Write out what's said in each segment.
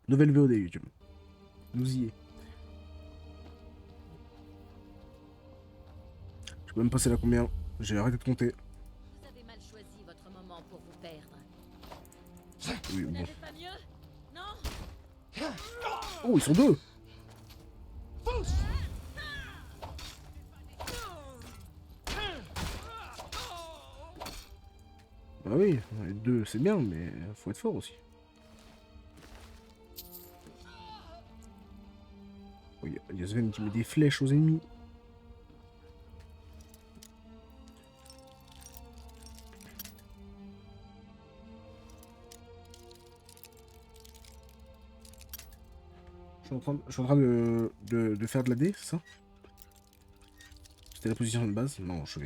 Nouvelle VOD YouTube. Nous y est. Je peux même passer là combien? J'ai arrêté de compter. Vous avez mal choisi votre moment pour vous perdre. Oui, Vous bon. n'avez pas mieux? Non? Oh, ils sont deux! Bah oui, les deux c'est bien, mais faut être fort aussi. Oh, y a Sven qui met des flèches aux ennemis. Je suis en train de faire de la D, c'est ça? C'était la position de base? Non, je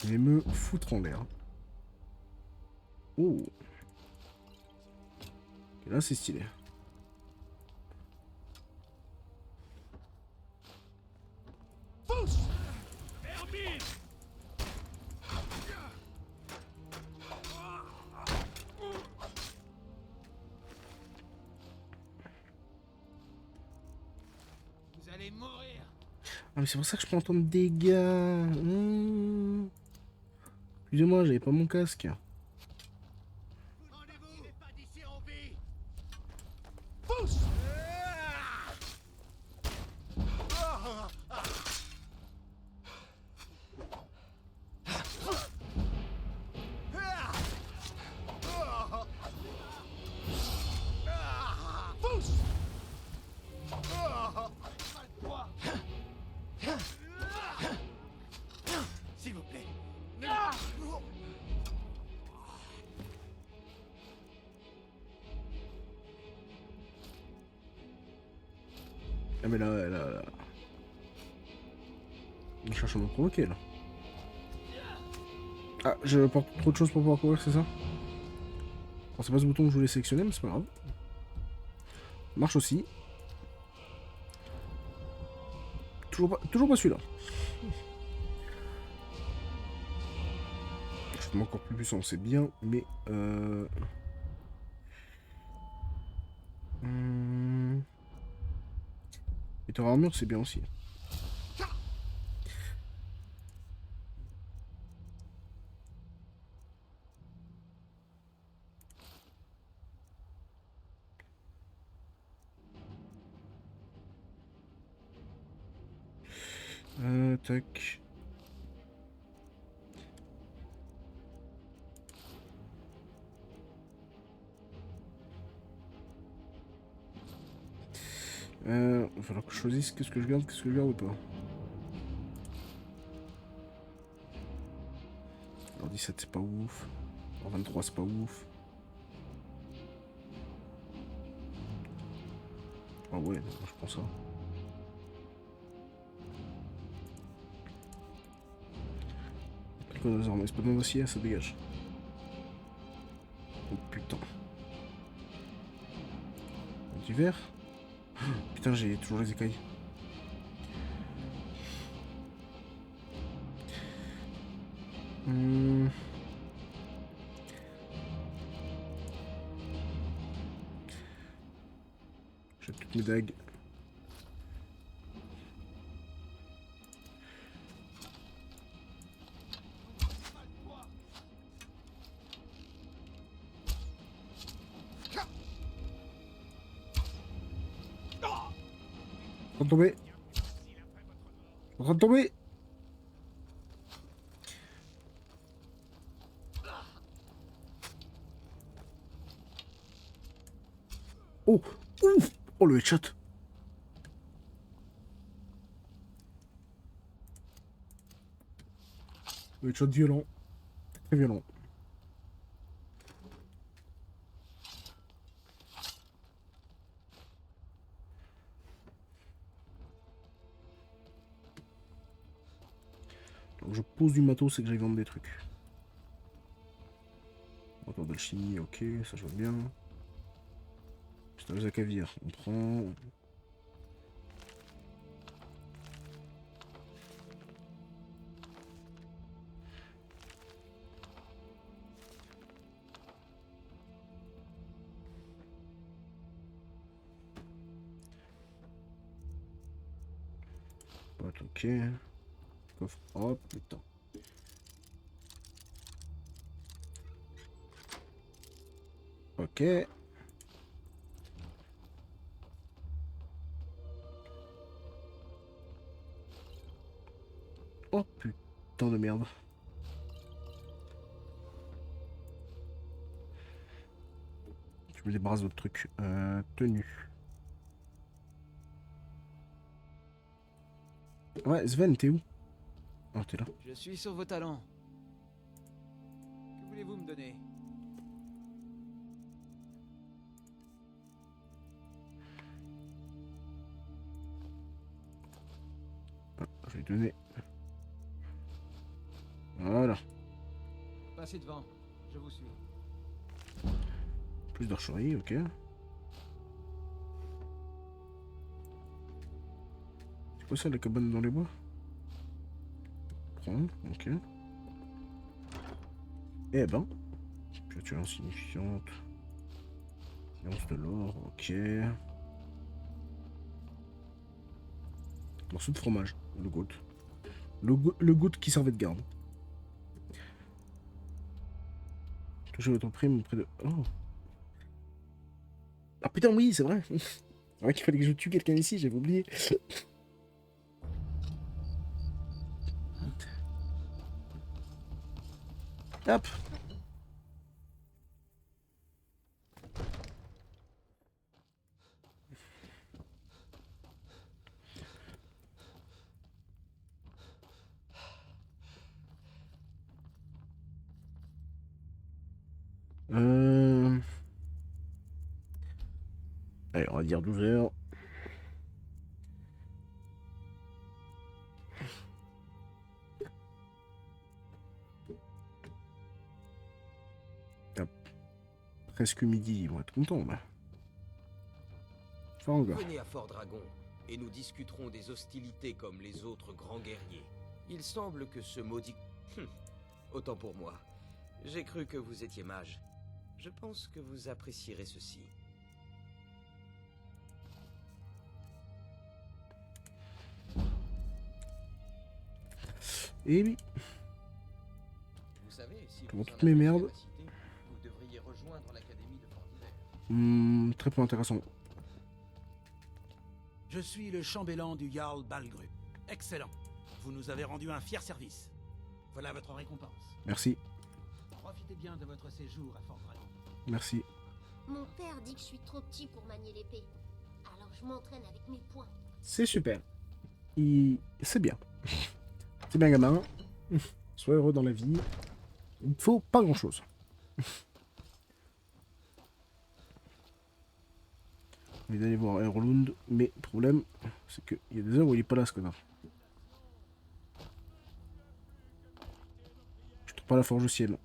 vais me foutre en l'air. Oh! Et là, c'est stylé. Vous allez mourir. Ah, mais c'est pour ça que je prends autant de dégâts. Excusez-moi, j'avais pas mon casque. Rendez-vous. Il est pas d'ici en vie. S'il vous plaît. Ah, mais là. Il cherche à me provoquer là. Ah, je porte trop de choses pour pouvoir courir, c'est ça? Alors, c'est pas ce bouton que je voulais sélectionner, mais c'est pas grave. Ça marche aussi. Toujours pas celui-là. Je suis encore plus puissant, c'est bien, mais Et ton armure, c'est bien aussi. Tac. Il va falloir que je choisisse qu'est-ce que je garde ou pas. Alors 17 c'est pas ouf. Alors 23 c'est pas ouf. Ah ouais, je prends ça. Quelques armes, c'est pas de dossier, ça dégage. Oh putain. D'hiver. Putain, j'ai toujours les écailles. J'ai toutes mes dagues. En train de tomber. En train de tomber. Oh, ouf. Oh le headshot. Le headshot violent. Très violent. Donc je pose du matos et que j'aille vendre des trucs. Moteur d'alchimie, ok, ça je vois bien. Pistolet à caviar, on prend. Ok. Coffre. Oh putain. Ok. Oh putain de merde. Je me débarrasse d'autres trucs. Tenue. Ouais, Sven, t'es où? Oh, t'es là. Je suis sur vos talents. Que voulez-vous me donner? Ah, je vais donner. Voilà. Passez devant, je vous suis. Plus d'archerie, ok. C'est quoi ça, la cabane dans les bois? Prends, ok. Eh ben. Créature insignifiante. Lance de l'or, ok. Morceau de fromage, le goût. Le goût qui servait de garde. Touchez votre prime auprès de... Oh. Ah putain, oui, c'est vrai. C'est vrai qu'il fallait que je tue quelqu'un ici, j'avais oublié. Hop. Allez, on va dire 12 heures. Hop. Presque midi, ils vont être contents, là. Fanga. Venez à Fort Dragon, et nous discuterons des hostilités comme les autres grands guerriers. Il semble que ce maudit... Autant pour moi. J'ai cru que vous étiez mage. Je pense que vous apprécierez ceci. Et oui. Vous savez, si Pour vous toutes en mes avez merdes. capacité, vous devriez rejoindre l'académie de Fort d'Hiver. Très peu intéressant. Je suis le chambellan du Jarl Balgrup. Excellent. Vous nous avez rendu un fier service. Voilà votre récompense. Merci. Profitez bien de votre séjour à Fort Dragon. Merci. Mon père dit que je suis trop petit pour manier l'épée. Alors je m'entraîne avec mes poings. C'est super. C'est bien. C'est bien, gamin. Sois heureux dans la vie. Il ne faut pas grand-chose. On va aller voir Erlund, mais le problème, c'est qu'il y a des heures où il est pas là, ce connard. Je trouve pas la forge au ciel.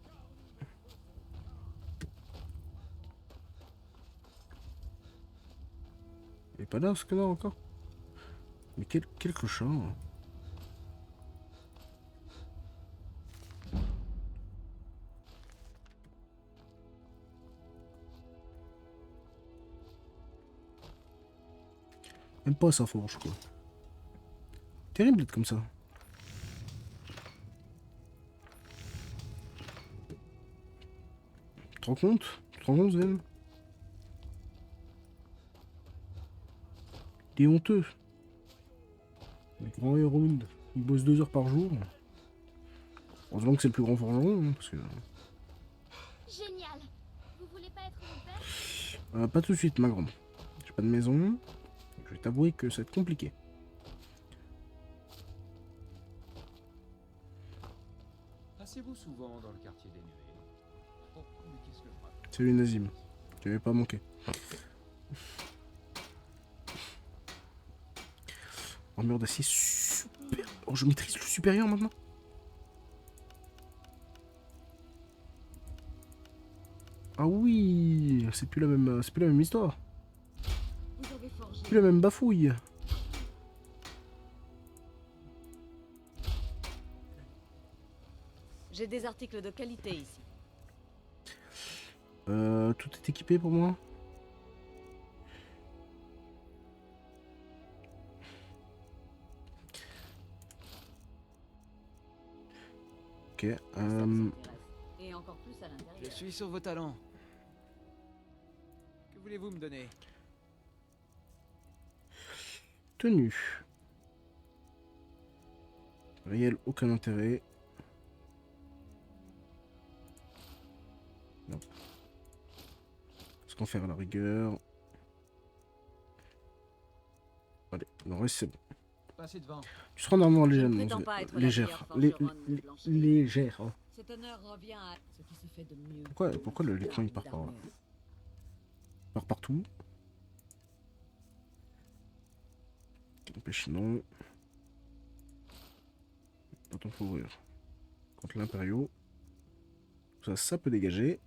Il est pas là, ce connard, encore. Mais quel clochard. Même pas sa forge, quoi. Terrible d'être comme ça. Tu te rends compte? Tu te rends compte, Zen? Il est honteux. Le grand Erlund, il bosse 2 heures par jour. Heureusement que c'est le plus grand forgeron, hein, parce que... Génial. Vous voulez pas être mon père? pas tout de suite, ma grande. J'ai pas de maison. Je vais t'avouer que ça va être compliqué. Passez-vous souvent dans le quartier des Nuées? Oh, mais qu'est-ce que je raconte? Salut Nazim. Tu m'avais pas manqué. Armure d'acier super. Oh, je maîtrise le supérieur maintenant. Ah oui, c'est plus la même histoire. Vous avez forgé. Plus la même bafouille. J'ai des articles de qualité ici. Tout est équipé pour moi. Ok. Ça vous intéresse. Et encore plus à Je l'intérieur. suis sur vos talons. Que voulez-vous me donner? Tenue. Réel, aucun intérêt. Non. Ce qu'on fait à la rigueur. Allez, le reste c'est bon. Passez devant. Tu seras normalement Je ne légèrement prétends pas être la légère. meilleure forgeronne de Blanchet. Légère. Hein. Cet honneur revient à ce qui se fait de mieux. Pourquoi l'écran il part par là? Il part partout. Empêche non. Bouton pour ouvrir. Contre l'impériaux. Ça peut dégager.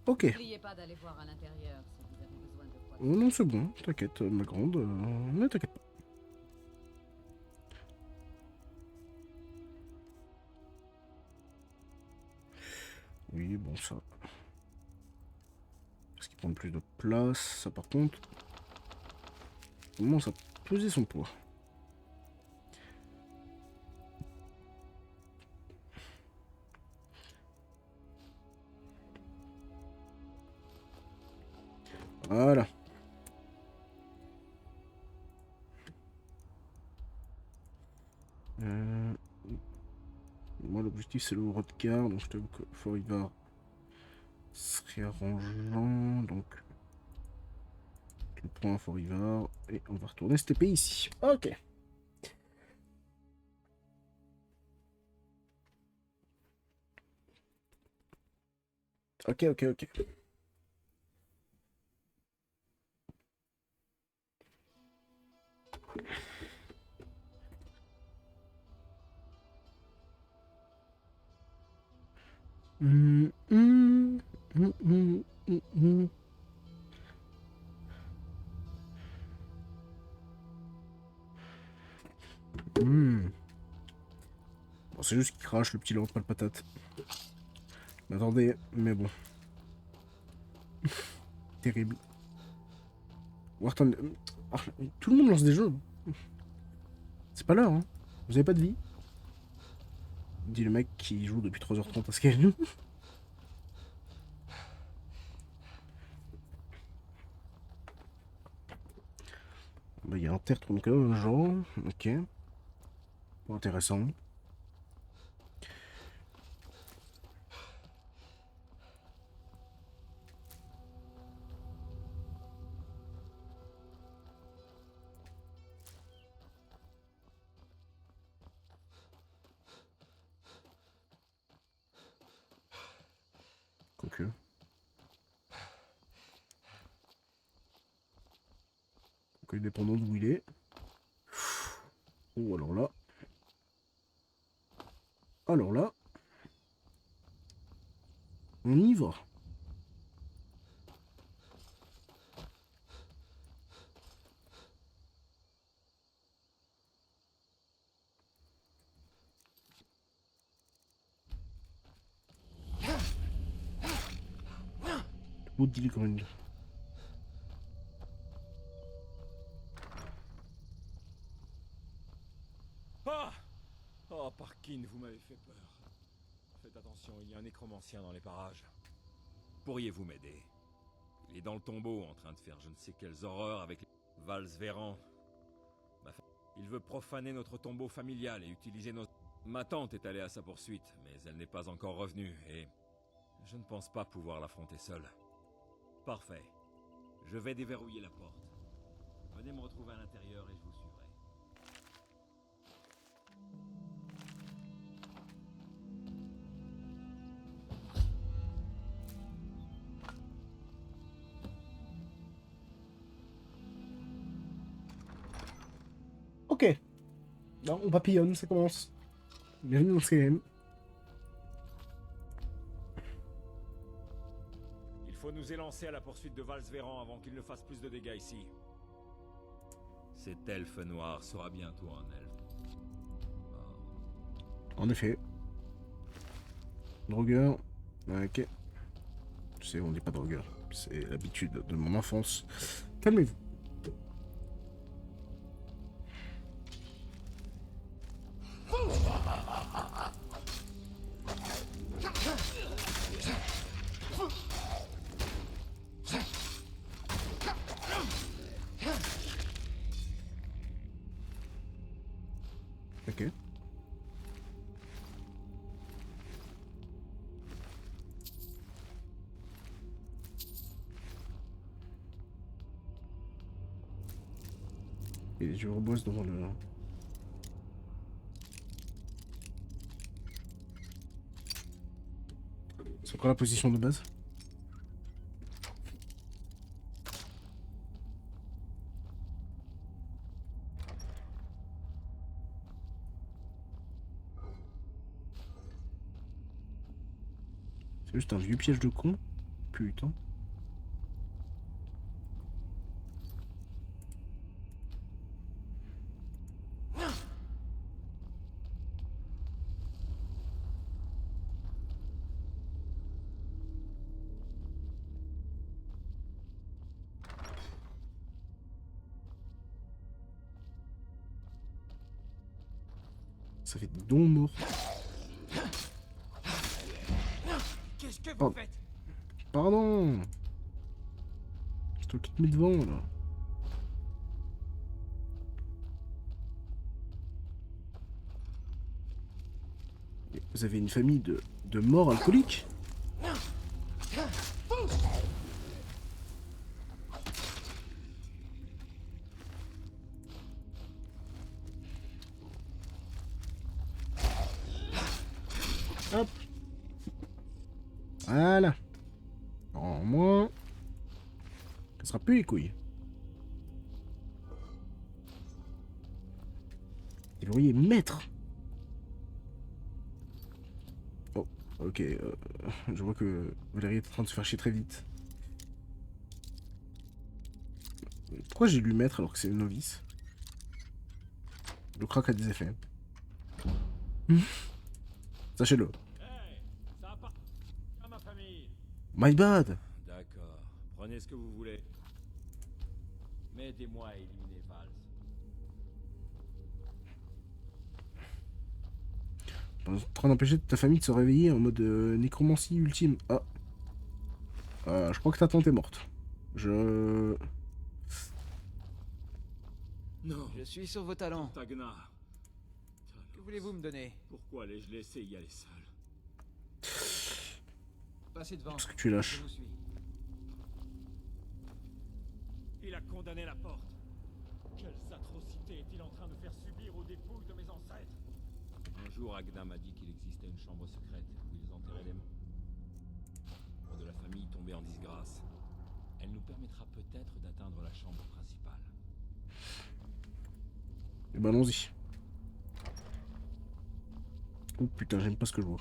Ok. N'oubliez pas d'aller voir à l'intérieur si vous avez besoin de quoi. Oh non, c'est bon, t'inquiète, ma grande. Mais t'inquiète pas. Oui, bon, ça. Parce qu'il prend plus de place. Ça, par contre. On commence à peser son poids. Voilà. Moi, l'objectif, c'est le Rodgar, donc je t'avoue que Forivar serait arrangeant, donc je prends un Forivar et on va retourner cette épée ici. Ok. Ok. Hum, hum, hum, hum, hum, hum. Bon, c'est juste qu'il crache le petit lord pas de patate. Mais attendez, mais bon. Terrible. Wharton... Ah, tout le monde lance des jeux. C'est pas l'heure, hein. Vous avez pas de vie? Dit le mec qui joue depuis 3h30 à Skyrim. Bah, il y a un terre tourne quand même un genre. Ok. Pas intéressant. Quoique. Quoique dépendant d'où il est. Oh, alors là. Alors là. On y va. Beau deal quand même. Ah Oh, Parkin, vous m'avez fait peur. Faites attention, il y a un nécromancien dans les parages. Pourriez-vous m'aider? Il est dans le tombeau en train de faire je ne sais quelles horreurs avec Valsveran. Il veut profaner notre tombeau familial et utiliser nos... Ma tante est allée à sa poursuite, mais elle n'est pas encore revenue et... Je ne pense pas pouvoir l'affronter seule. Parfait. Je vais déverrouiller la porte. Venez me retrouver à l'intérieur et je vous suivrai. Ok. Non, on papillonne, ça commence. Bienvenue dans le CM. Il faut nous élancer à la poursuite de Valsveran avant qu'il ne fasse plus de dégâts ici. Cet elfe noir sera bientôt un elfe. En effet. Drogueur. Ok. Tu sais, on dit pas drogueur. C'est l'habitude de mon enfance. Calmez-vous. Ok. Et je rebosse devant le... C'est encore la position de base? C'est juste un vieux piège de con. Putain. Ça fait des dons morts. Qu'est-ce que Oh. vous faites? Pardon. C'est toi qui te mets devant là. Vous avez une famille de morts alcooliques? Hop. Voilà. En moins. Ça sera plus les couilles. Devriez maître. Oh, ok. Je vois que Valérie est en train de se faire chier très vite. Pourquoi j'ai lu maître alors que c'est une novice? Le crack a des effets. Sachez-le. Hey, ça appartient à ma famille. My bad. D'accord, prenez ce que vous voulez. Mais aidez-moi à éliminer Vals. En train d'empêcher ta famille de se réveiller en mode nécromancie ultime. Ah. Je crois que ta tante est morte. Non. Je suis sur vos talons. Tagna. Que voulez-vous me donner? Pourquoi l'ai-je laissé y aller seul? Passez devant. Parce que tu es lâche. Je vous suis. Il a condamné la porte. Quelles atrocités est-il en train de faire subir aux dépouilles de mes ancêtres? Un jour, Agna m'a dit qu'il existait une chambre secrète où ils enterraient les morts de la famille tombée en disgrâce. Elle nous permettra peut-être d'atteindre la chambre principale. Et ben allons-y. Oh putain, j'aime pas ce que je vois.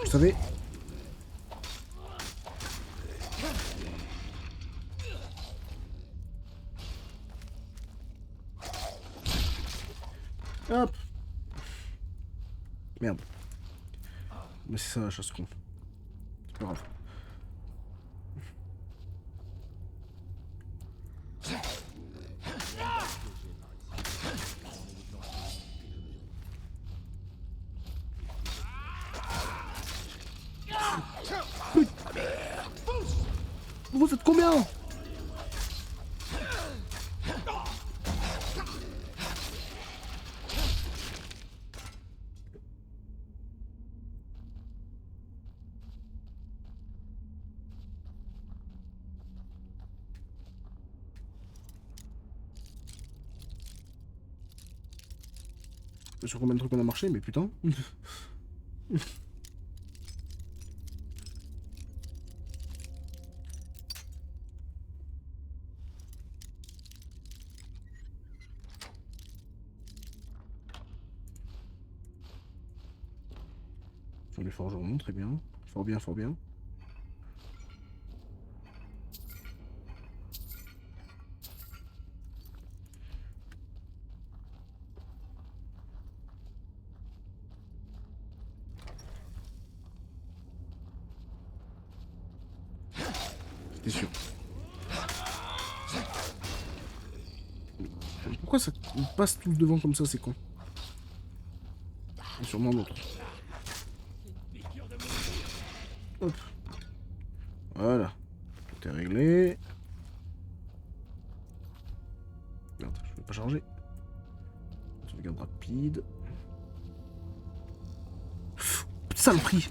Je savais. Hop. Merde. Mais c'est ça la chose con. C'est pas grave. Vous êtes combien? Sur combien de trucs on a marché, mais putain. Sur les forgerons, très bien. Fort bien, fort bien. T'es sûr? Pourquoi ça passe tout devant comme ça, c'est con? Et sûrement l'autre. Hop. Voilà. Tout est réglé. Merde, je peux pas charger. Sauvegarde rapide. Saloperie!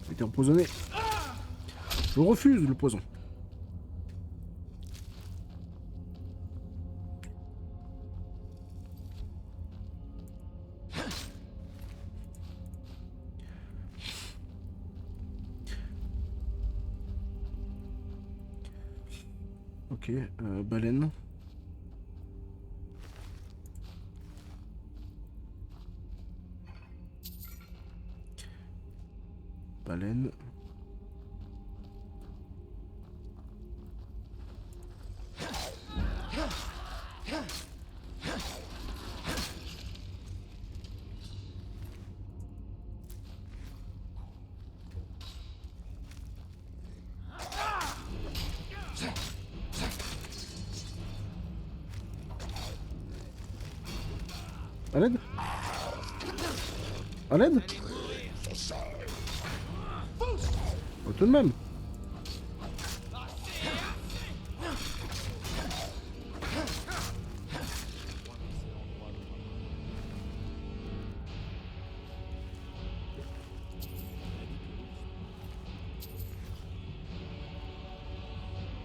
J'ai été empoisonné. Je refuse le poison. Ok, baleine. Baleine. À l'aide? À l'aide? Oh, tout de même.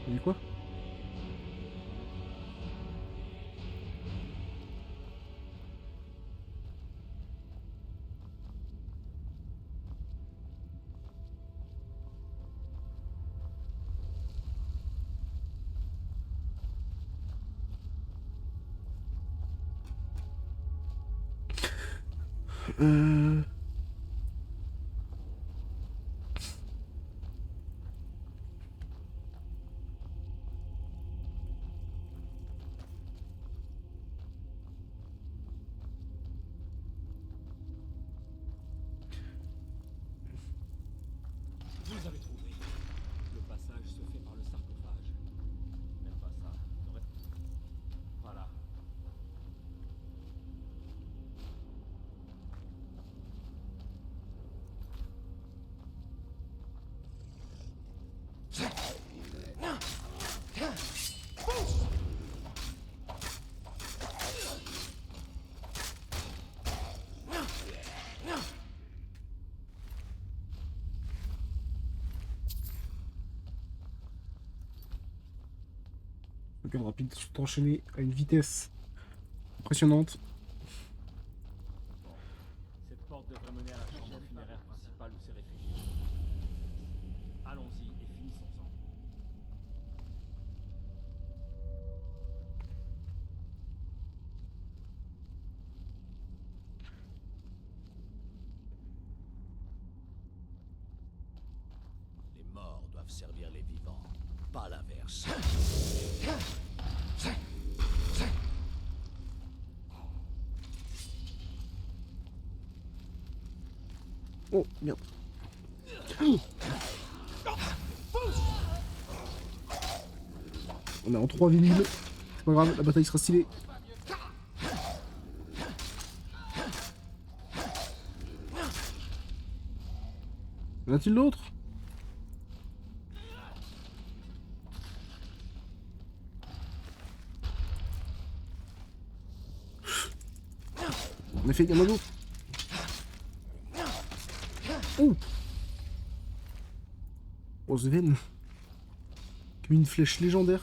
Il dit quoi? Vous avez trouvé. Le passage se fait par le sarcophage. Même pas ça. Voilà. Sauvegarde rapide sont enchaînés à une vitesse impressionnante. Cette porte devrait mener à la chambre funéraire principale où s'est réfugié. Allons-y et finissons-en. Les morts doivent servir les vivants, pas l'inverse. Oh merde. On est en 3 vinyles. C'est pas grave, la bataille sera stylée. Y en a-t-il d'autres? En effet, il y en a d'autres. Oh! Oh, Sven. Comme une flèche légendaire.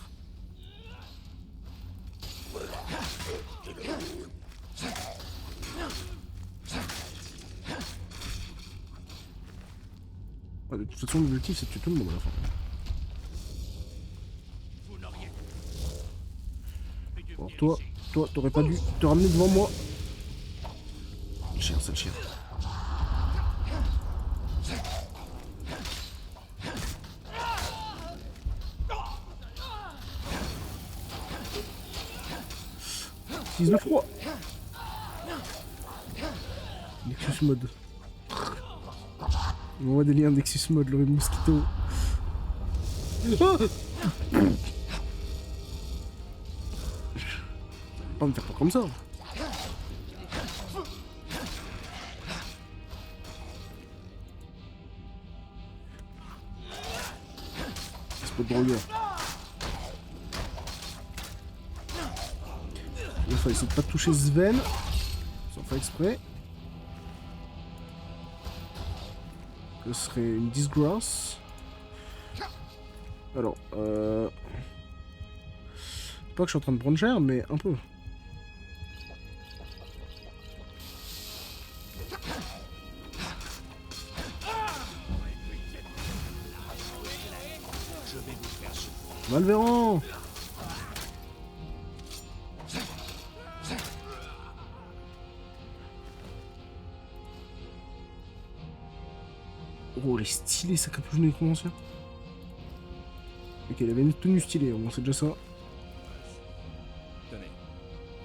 Ouais, de toute façon, l'objectif c'est de tuer tout le monde à la fin. Bon, toi, t'aurais pas dû te ramener devant moi. Chien, sale chien. Fils de froid. Nexus mode. On m'envoie des liens Nexus Mode, le mosquito. Ah, pas me faire pas comme ça. C'est pas de drogueur. Il faut essayer de pas toucher Sven. Sans faire exprès. Ce serait une disgrâce. Alors, pas que je suis en train de prendre cher, mais un peu. Malvéran. Oh, elle est stylée sa capuche de nécromancien. Ok, il avait une tenue stylée, on sait déjà ça. Tenez,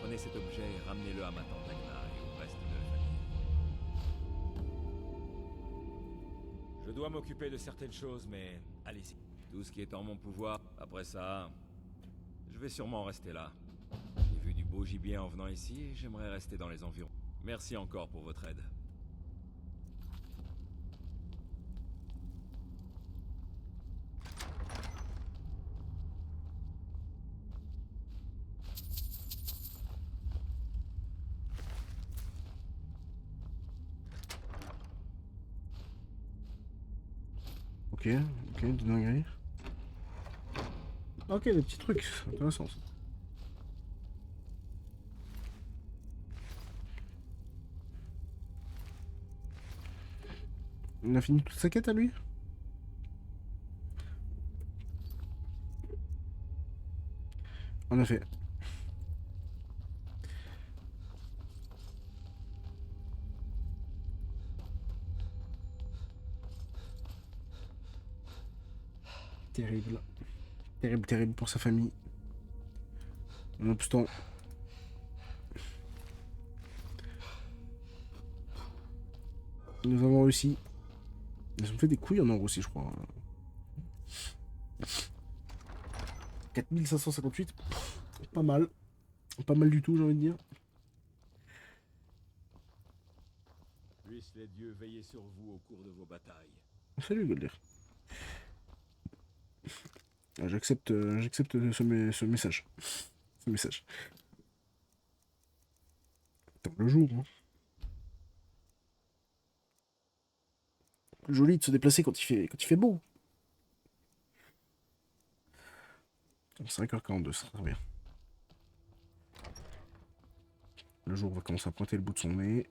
prenez cet objet et ramenez-le à ma tante Agna et au reste de la famille. Je dois m'occuper de certaines choses, mais allez-y. Tout ce qui est en mon pouvoir. Après ça, je vais sûrement rester là. J'ai vu du beau gibier en venant ici et j'aimerais rester dans les environs. Merci encore pour votre aide. Ok, de dinguerie. Ok, des petits trucs, intéressant ça. Il a fini toute sa quête à lui? En effet. Terrible. Terrible pour sa famille. Nonobstant. Nous avons réussi. Ils ont fait des couilles en or aussi, je crois. 4558. Pas mal. Pas mal du tout, j'ai envie de dire. Puissent les dieux veiller sur vous au cours de vos batailles. Salut, Golder. J'accepte ce message. Ce message. Attends, le jour, hein. Joli de se déplacer quand il fait beau. 5h42, ça sera bien. Le jour va commencer à pointer le bout de son nez.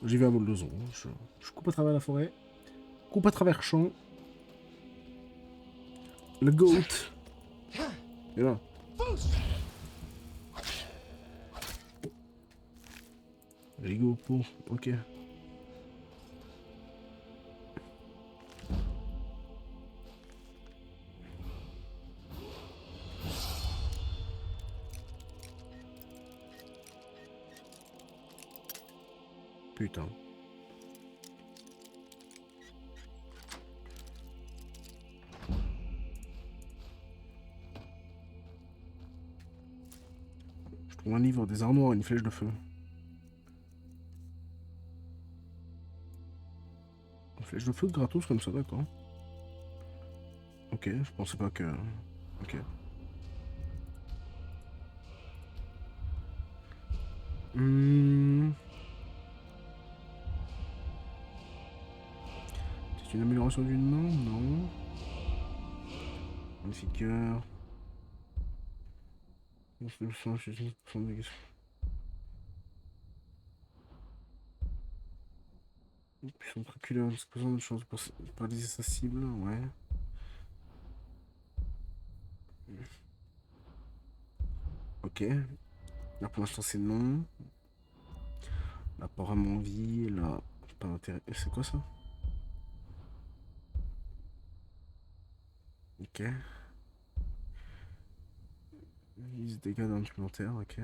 J'y vais à vol de zone. Je coupe à travers la forêt. Coupe à travers champ. Le goat. Et là. Les go pour. Ok. Putain. Je trouve un livre, des armoires et une flèche de feu. Une flèche de feu gratos comme ça, d'accord. Ok, je pensais pas que... Ok. C'est une amélioration du nom? Non. Magnifique cœur. Puissant traculaire, disposant de chance de paralyser sa cible, ouais. Ok. Là pour l'instant c'est non. Là pas vraiment envie, là pas d'intérêt. C'est quoi ça? Ok. Mise dégâts d'un supplémentaire, ok.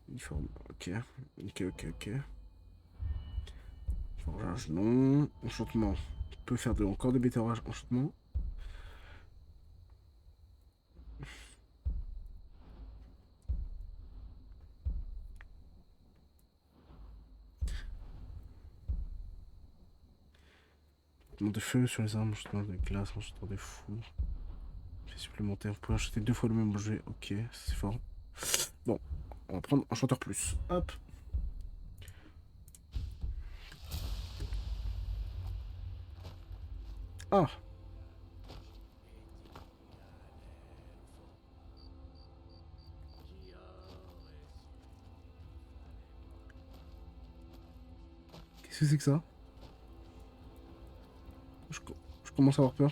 Uniforme, ok. Ok. Forgeage, non. Enchantement. On peut faire encore des bêta enchantement. Enchantement de feu sur les armes, enchantement de glace, enchantement de foudre. Fait supplémentaire, vous pouvez acheter 2 fois le même objet. Ok, c'est fort. Bon, on va prendre enchanteur plus. Hop. Ah. Qu'est-ce que c'est que ça? Je commence à avoir peur.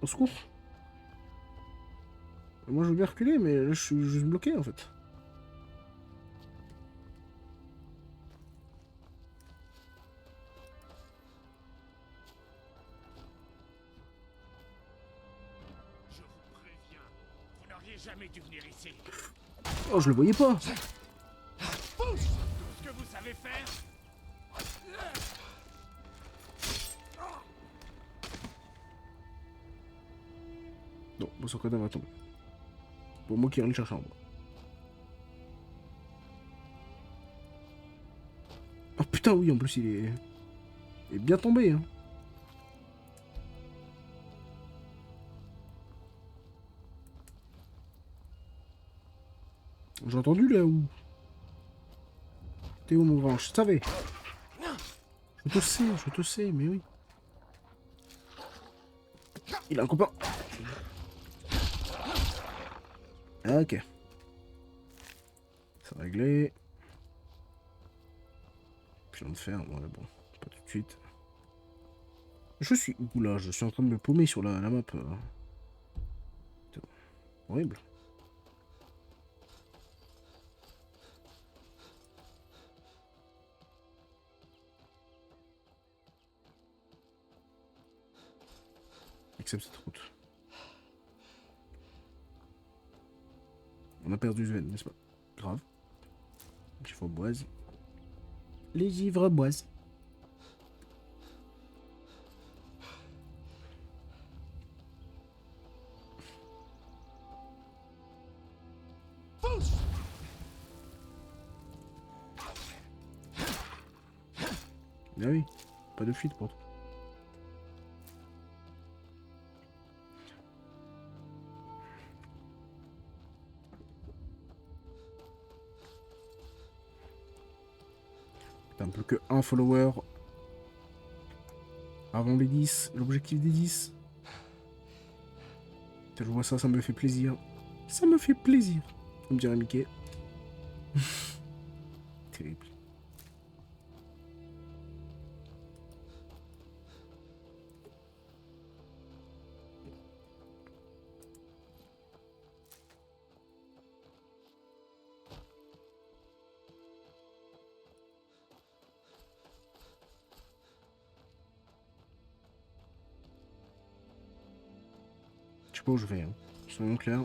Au secours. Moi je veux bien reculer, mais là je suis juste bloqué en fait. Je vous préviens, vous n'auriez jamais dû venir ici. Oh, je le voyais pas. Tout ce que vous savez faire. Non, bon, son cadavre va tomber. Pour moi qui irai le chercher en bas. Oh putain, oui, en plus il est bien tombé. Hein. J'ai entendu là où? T'es où mon grand? Je savais. Je te sais, mais oui. Il a un copain. Ah, ok. C'est réglé. Puis on de faire, ouais, bon, pas tout de suite. Je suis où là? Je suis en train de me paumer sur la map. Horrible. Excepte cette route. On a perdu Sven, n'est-ce pas? Grave. Givre boise. Les givres boises. Ah oui, pas de fuite pour toi. T'as un peu que un follower avant les 10, l'objectif des 10. Je vois ça, ça me fait plaisir. Ça me fait plaisir. Comme dirait Mickey. Terrible. Je sais pas où je vais, hein. Soyons clairs.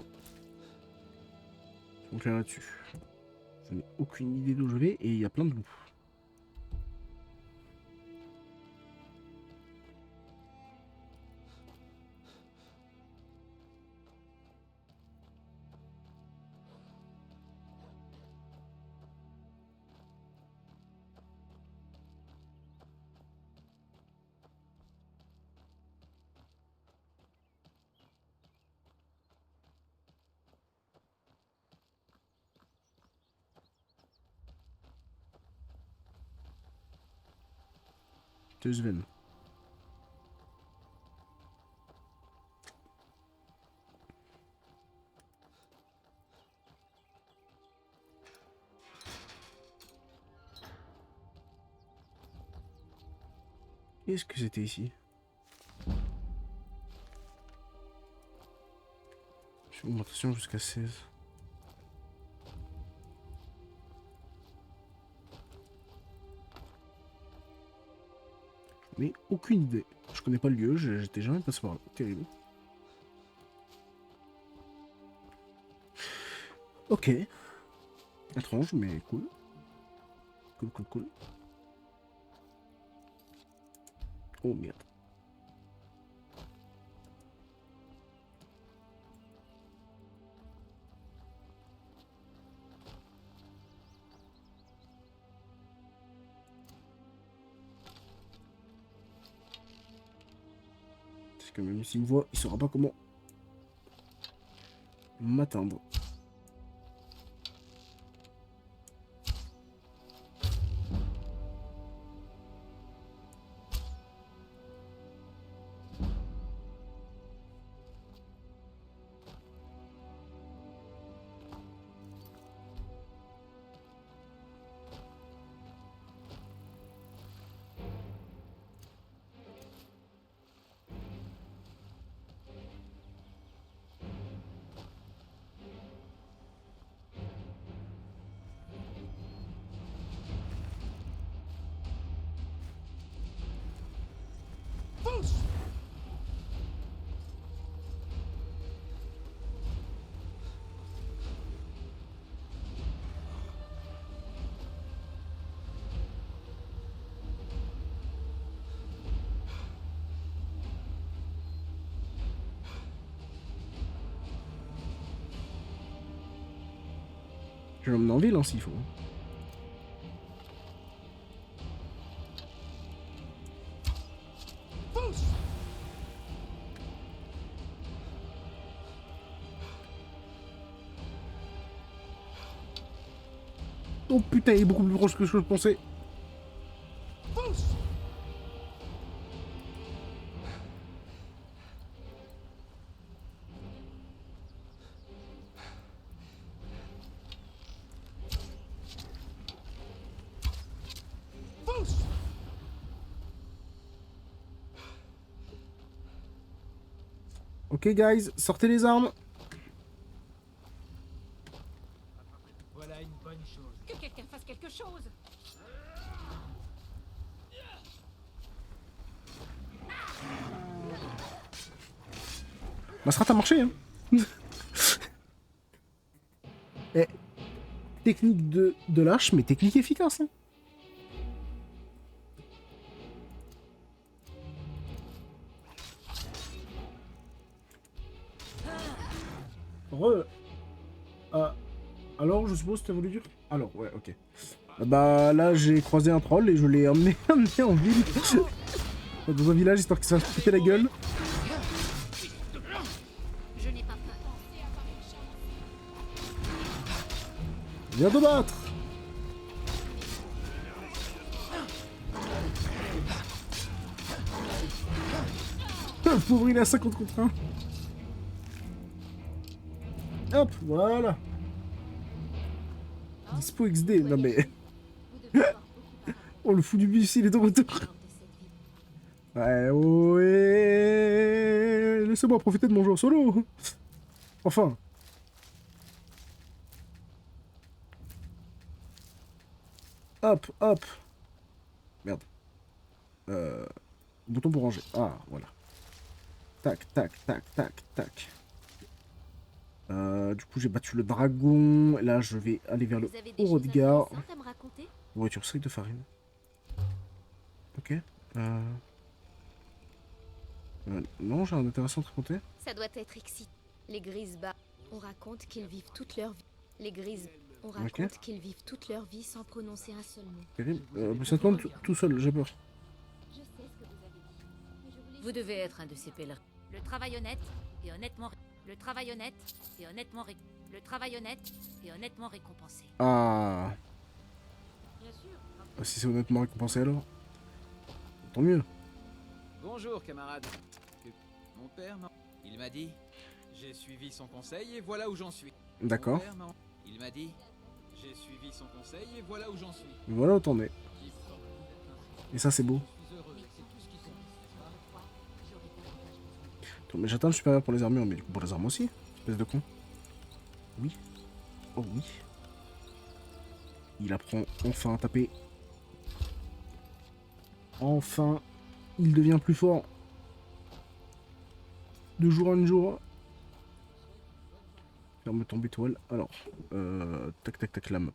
Soyons clairs là-dessus. Je n'ai aucune idée d'où je vais et il y a plein de loups. De Sven. Qu'est-ce que c'était ici? Augmentation jusqu'à 16. Mais aucune idée. Je connais pas le lieu, j'étais jamais passé par là. Terrible. Ok. Étrange, mais cool. Cool, cool, cool. Oh merde. Parce que même s'il me voit, il saura pas comment m'atteindre. Je vais l'emmener en ville, hein, s'il faut. Oh putain, il est beaucoup plus proche que ce que je pensais. Ok guys, sortez les armes. Voilà une bonne chose. Que quelqu'un fasse quelque chose. Ma strat a marché, hein. Eh, technique de lâche, mais technique efficace, hein. Alors, je suppose que tu as voulu dire. Alors, ouais, ok. Bah là, j'ai croisé un troll et je l'ai emmené en ville. Dans un village, histoire que ça se péter la gueule. Je n'ai pas peur. Viens te battre. Le pauvre, il est à 50 contre 1. Hop, voilà. Dispo XD, non mais... Vous devez avoir beaucoup par Oh, le fou du bus, il est de retour. rapport de cette vie. Ouais, ouais. Laissez-moi profiter de mon jeu en solo. Enfin. Hop, hop. Merde. Bouton pour ranger. Ah, voilà. Tac, tac, tac, tac, tac. Du coup, j'ai battu le dragon. Là, je vais aller vers le Vous avez des haut choses de gare. intéressantes à me raconter? Voiture sec de farine. Ok. Non, j'ai un intéressant à te raconter. Ça doit être excitant. Les Grisbas, on raconte qu'ils vivent toute leur vie. Les Gris, on raconte qu'ils vivent toute leur vie sans prononcer un seul mot. Terrible. Ça tourne tout seul, j'ai peur. Je sais ce que vous avez dit. Mais je voulais... Vous devez être un de ces pèlerins. Le travail honnête et honnêtement... Le travail honnête et honnêtement... Le travail honnête et honnêtement récompensé. Ah. Bien sûr. Si c'est honnêtement récompensé alors. Tant mieux. Bonjour, camarade. Mon père m'a... Il m'a dit... J'ai suivi son conseil et voilà où j'en suis. D'accord. Mon père m'a... Il m'a dit... J'ai suivi son conseil et voilà où j'en suis. Voilà où t'en es. Et ça, c'est beau. Je suis heureux, c'est tout ce qui Mais j'atteins le supérieur pour les armures, mais du coup pour les armes aussi. Espèce de con. Oui. Oh oui. Il apprend enfin à taper. Enfin, il devient plus fort. De jour en jour. Ferme tombe étoile. Alors, tac tac tac, la map.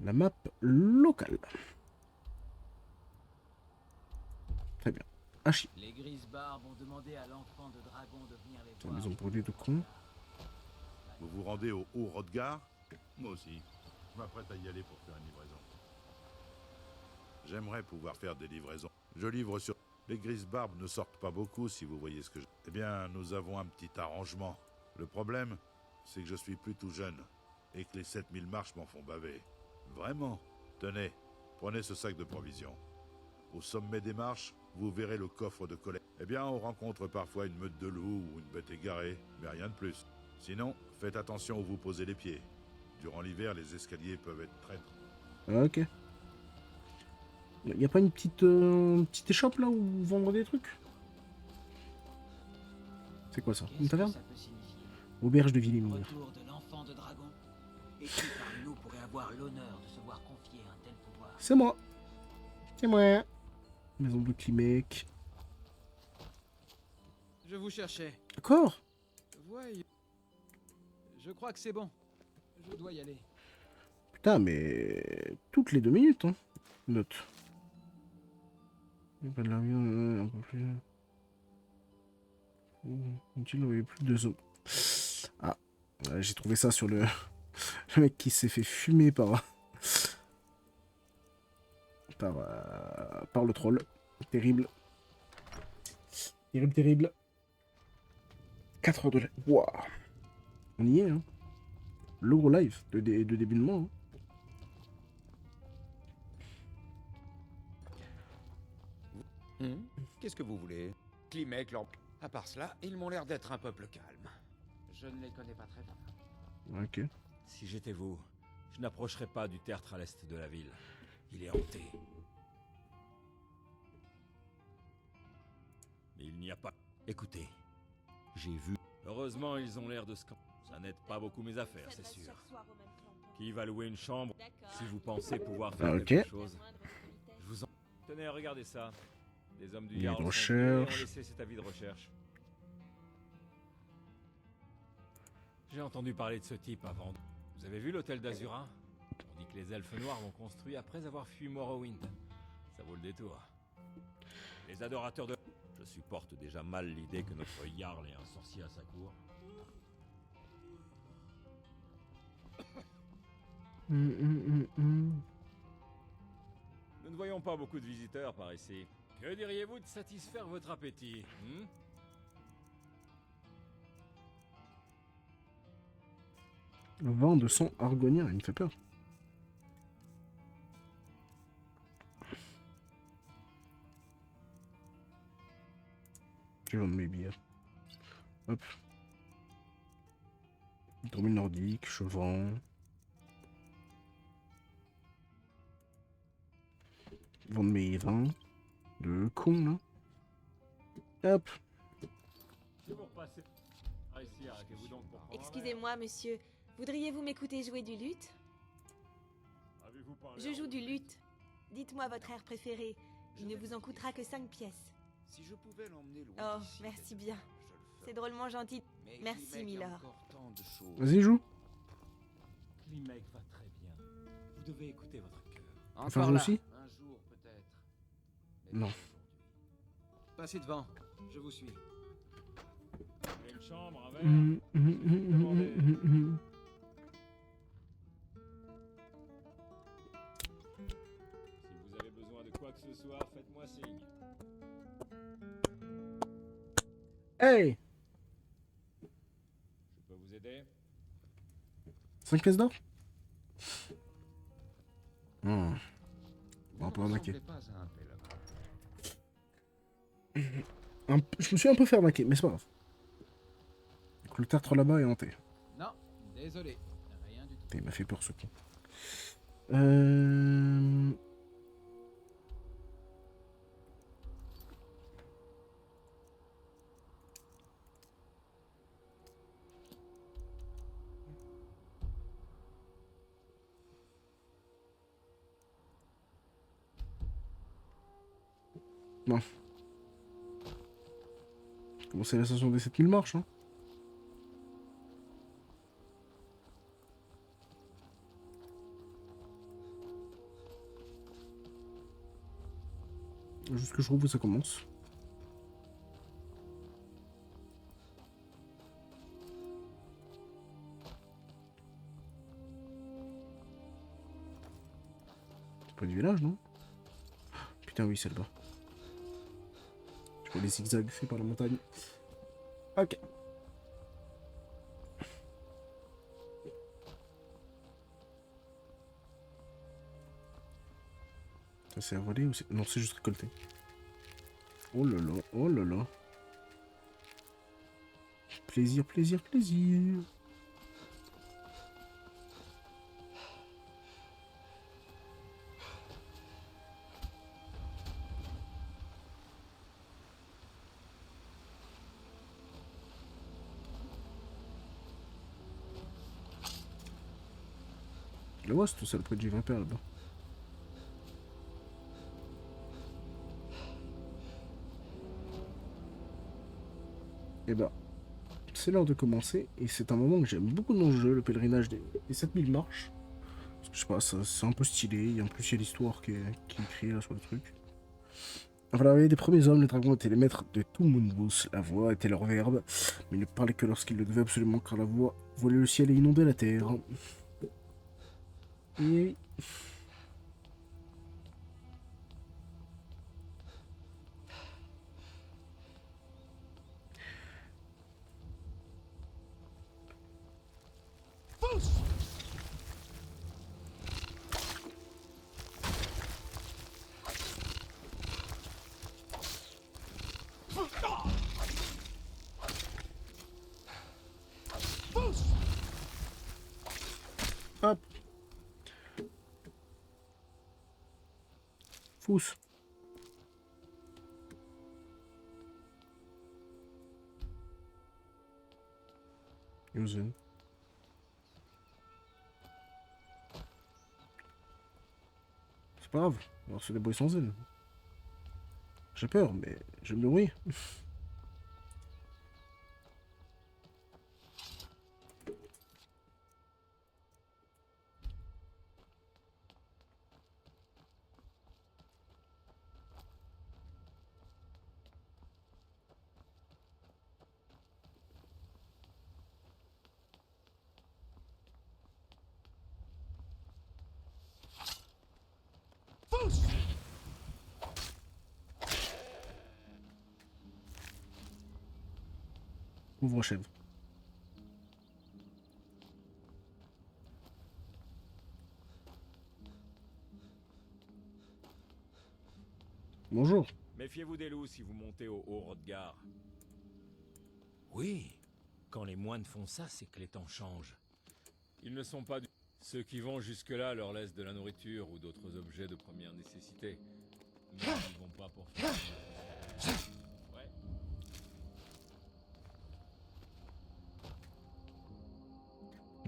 La map locale. Très bien. Hachi. Les grises barbes ont demandé à l'enfant de dragon de venir les La voir. maison brûlée de con. Vous vous rendez au Haut-Rodgar? Moi aussi. Je m'apprête à y aller pour faire une livraison. J'aimerais pouvoir faire des livraisons. Je livre sur... Les grises barbes ne sortent pas beaucoup, si vous voyez ce que je... Eh bien, nous avons un petit arrangement. Le problème, c'est que je suis plus tout jeune. Et que les 7000 marches m'en font baver. Vraiment. Tenez, prenez ce sac de provisions. Au sommet des marches, vous verrez le coffre de collecte. Eh bien, on rencontre parfois une meute de loups ou une bête égarée, mais rien de plus. Sinon, faites attention où vous posez les pieds. Durant l'hiver, les escaliers peuvent être très... Ok. Y a pas une petite échoppe là où vendre des trucs? C'est quoi ça? Une Qu'est-ce que taverne? ça peut signifier? Auberge de Villémine. Retour de l'enfant de dragon. Et qui parmi nous pourrait avoir l'honneur de se voir confier un tel pouvoir? C'est moi. C'est moi. Maison de Klimek. Je vous cherchais. D'accord. Voyons. Je crois que c'est bon. Je dois y aller. Putain, mais... Toutes les 2 minutes, hein. Note. Il y a pas de l'avion, un peu plus... Inutile, il n'y avait plus de zone. Ah. J'ai trouvé ça sur le... le mec qui s'est fait fumer par... par le troll. Terrible. Terrible, terrible. 4 heures de live. Waouh. On y est, hein. Le gros live de début de mois. Hein. Qu'est-ce que vous voulez? Klimek, leur... À part cela, ils m'ont l'air d'être un peuple calme. Je ne les connais pas très bien. Ok. Si j'étais vous, je n'approcherais pas du tertre à l'est de la ville. Il est hanté. Mais il n'y a pas... Écoutez, j'ai vu... Heureusement, ils ont l'air de ça n'aide pas beaucoup mes affaires, c'est sûr. Qui va louer une chambre si vous pensez pouvoir faire Ok. quelque chose? Je vous en... Tenez, regardez ça. Les hommes du Avis de Jarl sont recherche. venus et ont laissé cet avis de recherche. J'ai entendu parler de ce type avant. Vous avez vu l'hôtel d'Azura? On dit que les elfes noirs l'ont construit après avoir fui Morrowind. Ça vaut le détour. Les adorateurs de... Je supporte déjà mal l'idée que notre Jarl ait un sorcier à sa cour. Nous ne voyons pas beaucoup de visiteurs par ici. Que diriez-vous de satisfaire votre appétit, Vent de sang argonien, il me fait peur. Je vends mes bières. Hop. Dormir nordique, je vends. Vendre mes vins. De con là. Hop. Si vous repassez par ici, arrêtez-vous donc pour prendre un Excusez-moi, monsieur. Voudriez-vous m'écouter jouer du luth? verre. Avez-vous parlé Je en- joue du luth. Dites-moi votre air préféré. Il ne vous en coûtera que 5 pièces. Si je pouvais l'emmener loin Oh, d'ici, merci je bien. le ferais. C'est drôlement gentil. Mais Merci, Klimek, il y a Milord. encore tant de choses. Vas-y, joue. Klimek va très bien. Vous devez écouter votre cœur. Enfin, Encore là. aussi Un jour peut-être. Mais Non. pas aujourd'hui. Passez devant. Je vous suis. Une chambre, un verre. Si vous avez besoin de quoi que ce soit, faites-moi signe. Hey, Je peux vous aider? 5 pièces d'or. Vous On ne peut arnaquer. ressemblez pas à un pèlerin. Je me suis un peu fait arnaquer, mais c'est pas grave. Donc, le tertre là-bas est hanté. Non, désolé. Rien du tout. Putain, il m'a fait peur ce con. Non. Comment c'est l'ascension des 7000 marches, hein. Juste que je trouve où ça commence. C'est pas du village, non? Putain, oui, c'est là-bas. Je vois les zigzags faits par la montagne. Ok. Ça c'est à voler ou c'est... Non, c'est juste récolté. Oh là là, oh là là. Plaisir, plaisir, plaisir. Le vois, c'est tout ça le prix du vampire là-bas. Et bah, c'est l'heure de commencer, et c'est un moment que j'aime beaucoup dans le jeu, le pèlerinage des 7000 marches. Parce que je sais pas, c'est un peu stylé, et en plus il y a l'histoire qui est écrite là sur le truc. Enfin, l'arrivée des premiers hommes, les dragons étaient les maîtres de tout Mundus, la voix était leur verbe, mais ils ne parlaient que lorsqu'ils le devaient absolument, car la voix volait le ciel et inondait la terre. Et... Hop. Fous. Usen. C'est pas grave, on va se débrouiller sans elle. J'ai peur, mais je me nourris. Ouvre-chèvre. Bonjour. Méfiez-vous des loups si vous montez au Haut-Rodgar. Oui, quand les moines font ça, c'est que les temps changent. Ils ne sont pas du... Ceux qui vont jusque-là leur laissent de la nourriture ou d'autres objets de première nécessité. Mais ils vont pas pour faire... Ouais.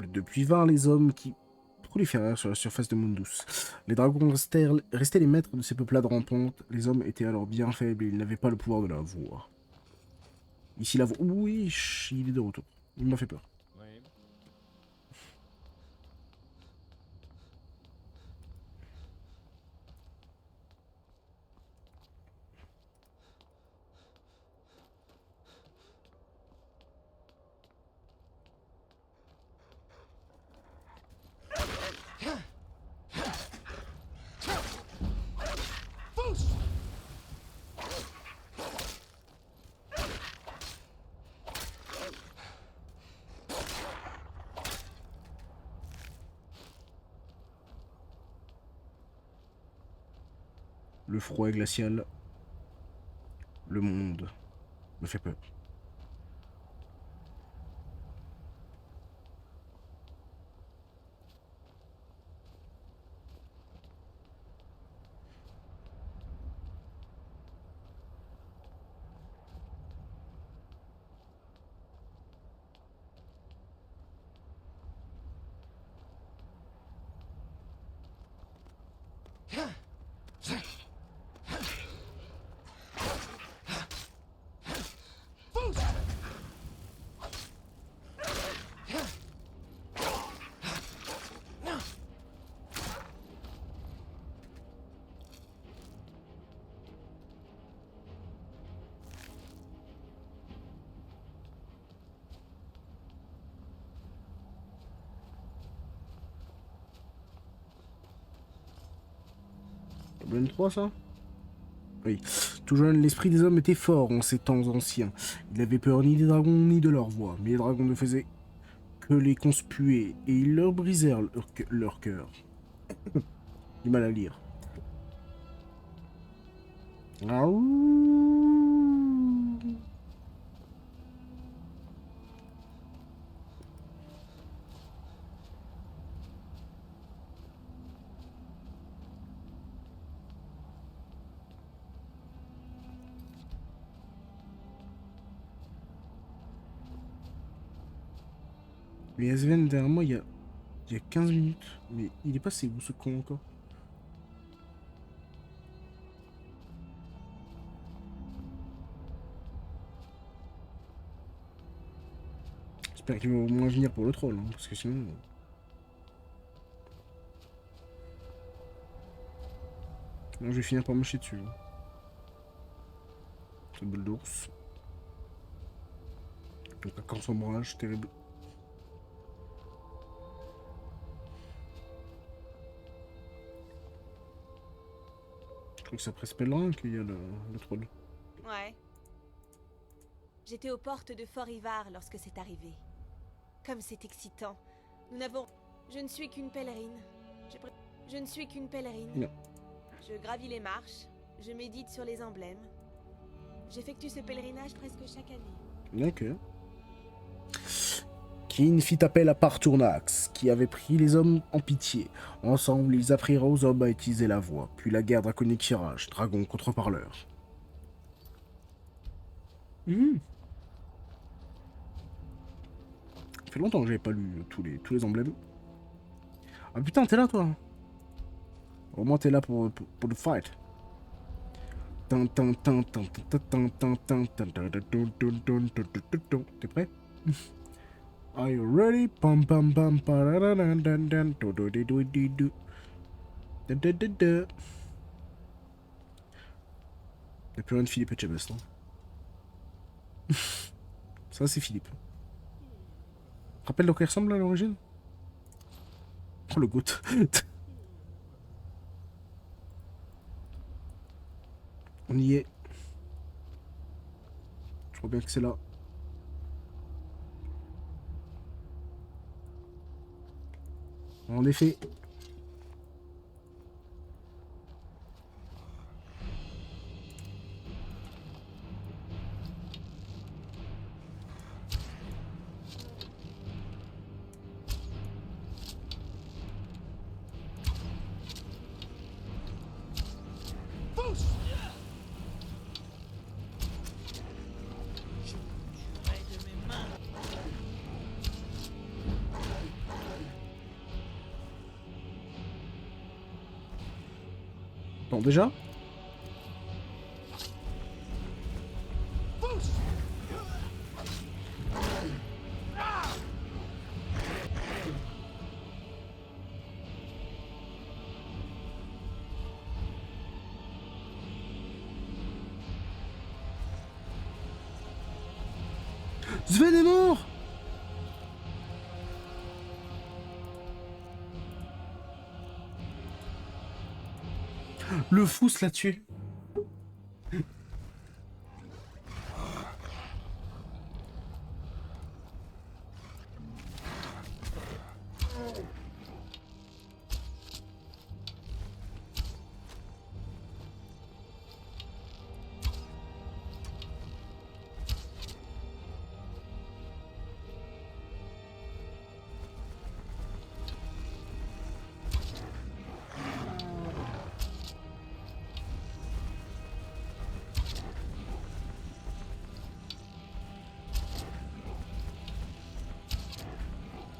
Depuis 20, les hommes qui proliférèrent sur la surface de Mundus. Les dragons restaient les maîtres de ces peuplades rampantes. Les hommes étaient alors bien faibles et ils n'avaient pas le pouvoir de la voix. Ici, la voix... Oui, il est de retour. Il m'a fait peur. Ouais. Le froid est glacial. Le monde me fait peur. Le N3, ça? Oui. Tout jeune, l'esprit des hommes était fort en ces temps anciens. Il n'avait peur ni des dragons ni de leur voix, mais les dragons ne faisaient que les conspuer, et ils leur brisèrent leur cœur. Du mal à lire. Mais Sven derrière moi, il y a 15 minutes. Mais il est passé où ce con encore? J'espère qu'il va au moins venir pour le troll, hein, parce que sinon... Sinon je vais finir par me chier dessus. Cette boule d'ours. Donc un camp sombrage, terrible. Je crois que c'est après ce pèlerin qu'il y a le troll. Ouais. J'étais aux portes de Fort Ivar lorsque c'est arrivé. Comme c'est excitant. Nous n'avons... Je ne suis qu'une pèlerine. Je ne suis qu'une pèlerine. Non. Je gravis les marches. Je médite sur les emblèmes. J'effectue ce pèlerinage presque chaque année. Ok. Kin fit appel à Partournax, qui avait pris les hommes en pitié. Ensemble, ils apprirent aux hommes à utiliser la voix, puis la guerre draconique tirage, dragon contre parleur. Ça fait longtemps que j'avais pas lu tous les emblèmes. Ah putain, t'es là toi. Au moins t'es là pour le fight. T'es prêt? Are you ready? Pam pam pam pararadan do do do do do do. Y'a plus rien de Philippe Etchebest, non? Ça c'est Philippe. Rappelle de quoi il ressemble à l'origine? Oh le goût. On y est. Je crois bien que c'est là. En effet. Bon, déjà. Sven est mort! Le fou se l'a tué.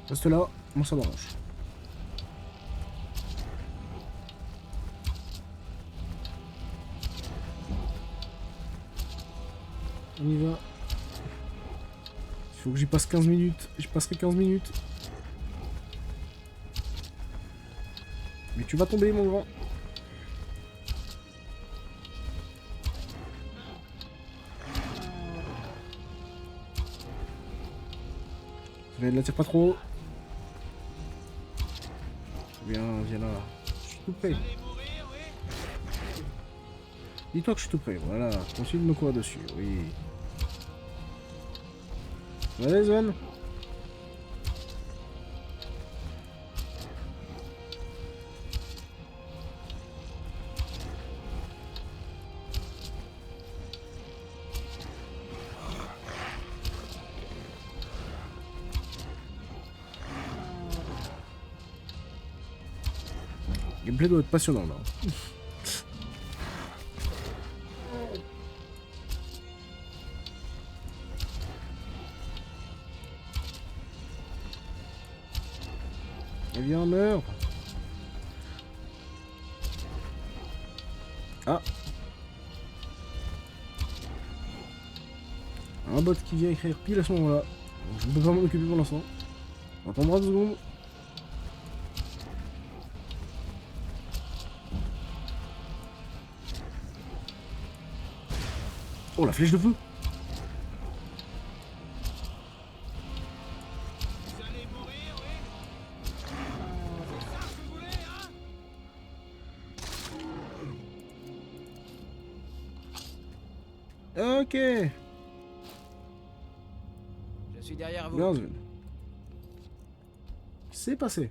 Reste là, moi ça m'arrange. On y va. Il faut que j'y passe 15 minutes. Je passerai 15 minutes. Mais tu vas tomber mon grand. Ne la tire pas trop. Viens là. Je suis tout prêt. Dis-toi que je suis tout prêt. Voilà, continue de me courir dessus. Oui. Allez, Zen. Le gameplay doit être passionnant là. Eh bien, meurt. Ah. Un bot qui vient écrire pile à ce moment-là. Je ne peux pas m'en occuper pour l'instant. On attendra 2 secondes. Oh, la flèche de feu. Ok. Je suis derrière vous. Bien, c'est passé.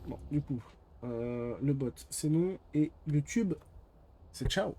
Bon, du coup, le bot, c'est non. Et le tube, c'est ciao.